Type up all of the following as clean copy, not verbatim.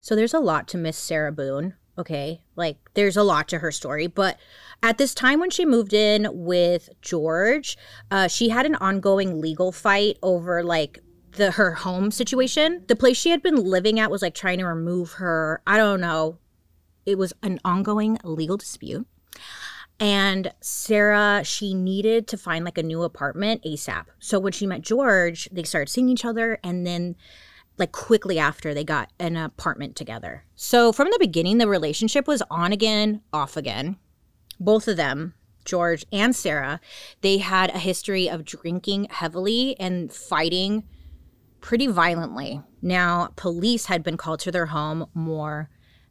So there's a lot to Miss Sarah Boone, okay? Like, there's a lot to her story. But at this time when she moved in with George, she had an ongoing legal fight over, like, her home situation. The place she had been living at was, like, trying to remove her. I don't know. It was an ongoing legal dispute. And Sarah, she needed to find, like, a new apartment ASAP. So when she met George, they started seeing each other, and then like quickly after they got an apartment together. So from the beginning, the relationship was on again, off again. Both of them, George and Sarah, they had a history of drinking heavily and fighting pretty violently. Now, police had been called to their home more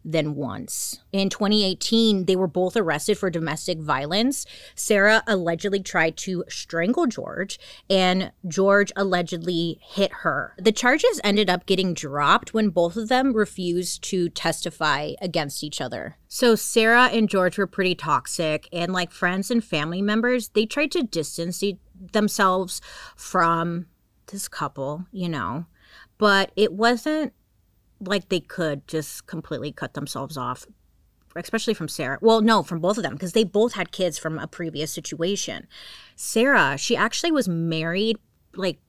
than once. In 2018, they were both arrested for domestic violence. Sarah allegedly tried to strangle George, and George allegedly hit her. The charges ended up getting dropped when both of them refused to testify against each other. So Sarah and George were pretty toxic, and like friends and family members, they tried to distance themselves from this couple, you know, but it wasn't like they could just completely cut themselves off, especially from Sarah. Well, no, from both of them, because they both had kids from a previous situation. Sarah, she actually was married, like,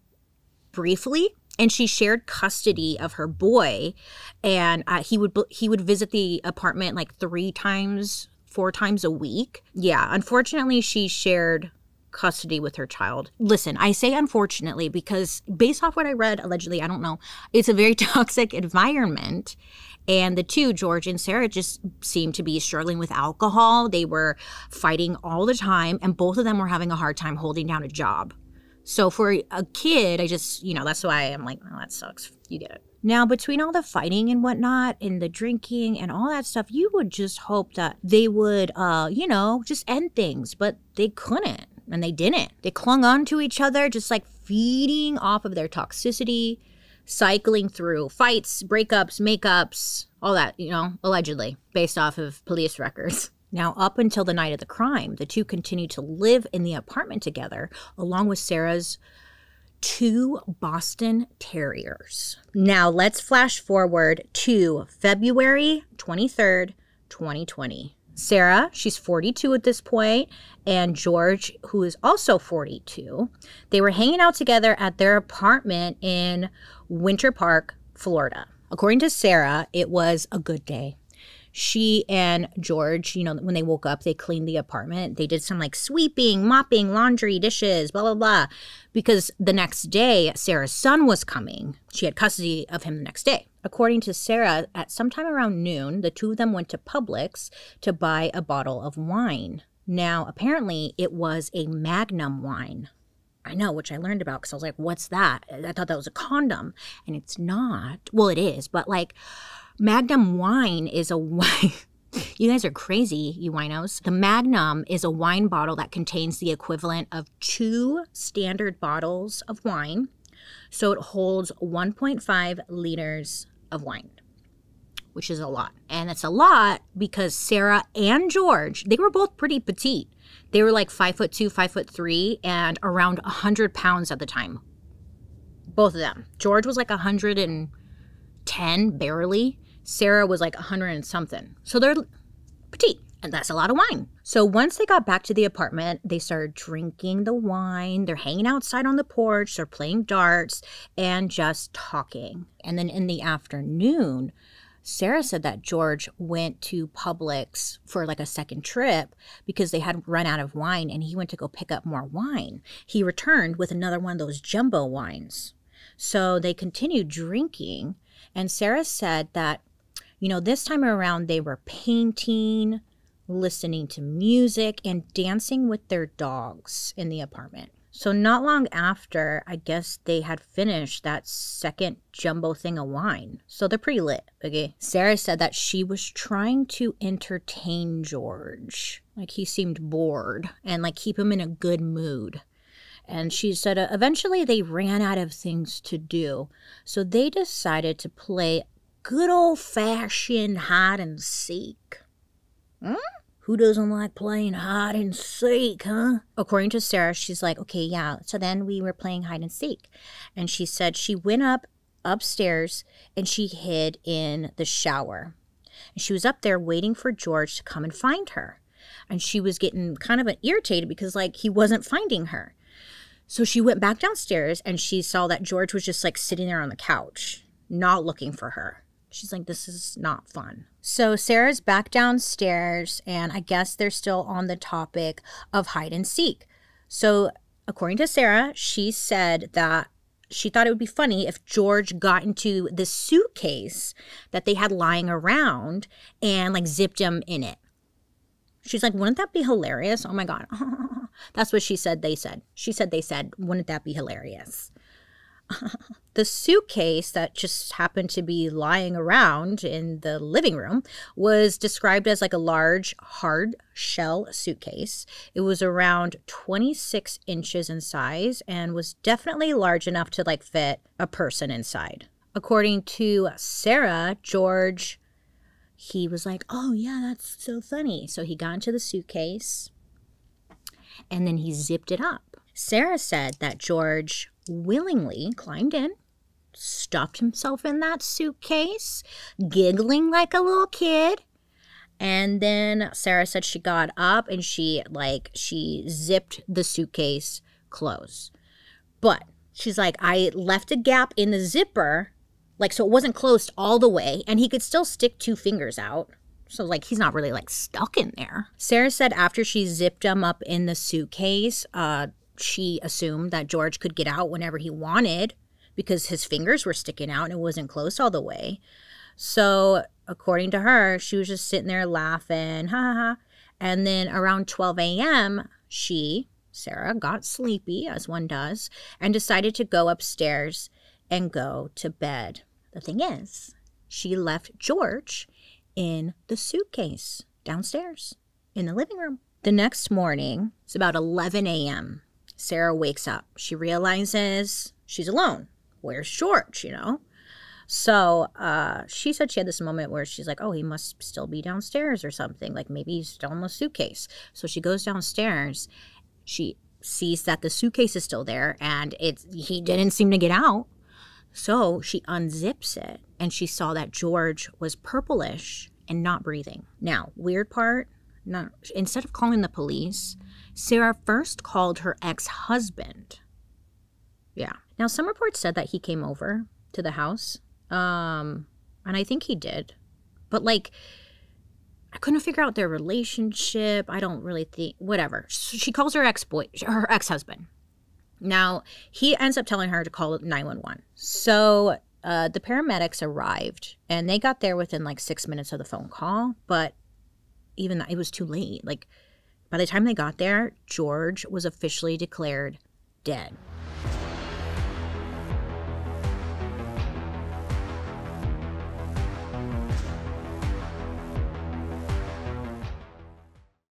briefly, and she shared custody of her boy, and he would visit the apartment like 4 times a week. Yeah, unfortunately, she shared custody with her child. Listen, I say unfortunately because based off what I read, allegedly, I don't know, it's a very toxic environment. And the two, George and Sarah, just seemed to be struggling with alcohol. They were fighting all the time, and both of them were having a hard time holding down a job. So for a kid, I just, you know, that's why I'm like, oh, that sucks. You get it. Now, between all the fighting and whatnot and the drinking and all that stuff, you would just hope that they would, you know, just end things, but they couldn't. And they didn't. They clung on to each other, just like feeding off of their toxicity, cycling through fights, breakups, makeups, all that, you know, allegedly, based off of police records. Now, up until the night of the crime, the two continued to live in the apartment together, along with Sarah's 2 Boston Terriers. Now, let's flash forward to February 23rd, 2020. Sarah, she's 42 at this point, and George, who is also 42, they were hanging out together at their apartment in Winter Park, Florida. According to Sarah, it was a good day. She and George, you know, when they woke up, they cleaned the apartment. They did some like sweeping, mopping, laundry, dishes, blah, blah, blah. Because the next day, Sarah's son was coming. She had custody of him the next day. According to Sarah, at sometime around noon, the two of them went to Publix to buy a bottle of wine. Now, apparently, it was a Magnum wine. I know, which I learned about because I was like, what's that? I thought that was a condom. And it's not. Well, it is, but like Magnum wine is a wine. You guys are crazy, you winos. The Magnum is a wine bottle that contains the equivalent of 2 standard bottles of wine. So it holds 1.5 liters of wine, which is a lot. And it's a lot because Sarah and George, they were both pretty petite. They were like 5'2", 5'3", and around 100 pounds at the time. Both of them. George was like 110, barely. Sarah was like 100 and something. So they're petite, and that's a lot of wine. So once they got back to the apartment, they started drinking the wine. They're hanging outside on the porch. They're playing darts and just talking. And then in the afternoon, Sarah said that George went to Publix for like a second trip because they had run out of wine, and he went to go pick up more wine. He returned with another one of those jumbo wines. So they continued drinking, and Sarah said that, you know, this time around they were painting, listening to music, and dancing with their dogs in the apartment. So not long after, I guess they had finished that second jumbo thing of wine. So they're pretty lit, okay? Sarah said that she was trying to entertain George. Like, he seemed bored and like keep him in a good mood. And she said eventually they ran out of things to do. So they decided to play good old-fashioned hide and seek. Who doesn't like playing hide and seek, huh? According to Sarah, she's like, okay, yeah. So then we were playing hide and seek. And she said she went up upstairs and she hid in the shower. And she was up there waiting for George to come and find her. And she was getting kind of irritated because, like, he wasn't finding her. So she went back downstairs and she saw that George was just, like, sitting there on the couch, not looking for her. She's like, this is not fun. So Sarah's back downstairs, and I guess they're still on the topic of hide and seek. So according to Sarah, she said that she thought it would be funny if George got into the suitcase that they had lying around and, like, zipped him in it. She's like, wouldn't that be hilarious? Oh, my God. That's what she said they said. She said they said, wouldn't that be hilarious? The suitcase that just happened to be lying around in the living room was described as like a large hard shell suitcase. It was around 26 inches in size and was definitely large enough to like fit a person inside. According to Sarah, George, he was like, oh yeah, that's so funny. So he got into the suitcase and then he zipped it up. Sarah said that George willingly climbed in, stuffed himself in that suitcase, giggling like a little kid. And then Sarah said she got up and she zipped the suitcase closed. But she's like, I left a gap in the zipper, like, so it wasn't closed all the way and he could still stick 2 fingers out. So, like, he's not really, like, stuck in there. Sarah said after she zipped him up in the suitcase, she assumed that George could get out whenever he wanted because his fingers were sticking out and it wasn't closed all the way. So, according to her, she was just sitting there laughing, ha ha ha. And then around 12 a.m., Sarah, got sleepy, as one does, and decided to go upstairs and go to bed. The thing is, she left George in the suitcase downstairs in the living room. The next morning, it's about 11 a.m., Sarah wakes up. She realizes she's alone. Where's George, you know? So she said she had this moment where she's like, oh, he must still be downstairs or something. Like maybe he's still in the suitcase. So she goes downstairs. She sees that the suitcase is still there and he didn't seem to get out. So she unzips it and she saw that George was purplish and not breathing. Now, weird part, instead of calling the police, Sarah first called her ex-husband. Yeah. Now, some reports said that he came over to the house, and I think he did. But, like, I couldn't figure out their relationship. I don't really think, whatever. So she calls her ex-husband. Now, he ends up telling her to call 911. So the paramedics arrived, and they got there within, like, 6 minutes of the phone call. But even that, it was too late. Like, by the time they got there, George was officially declared dead.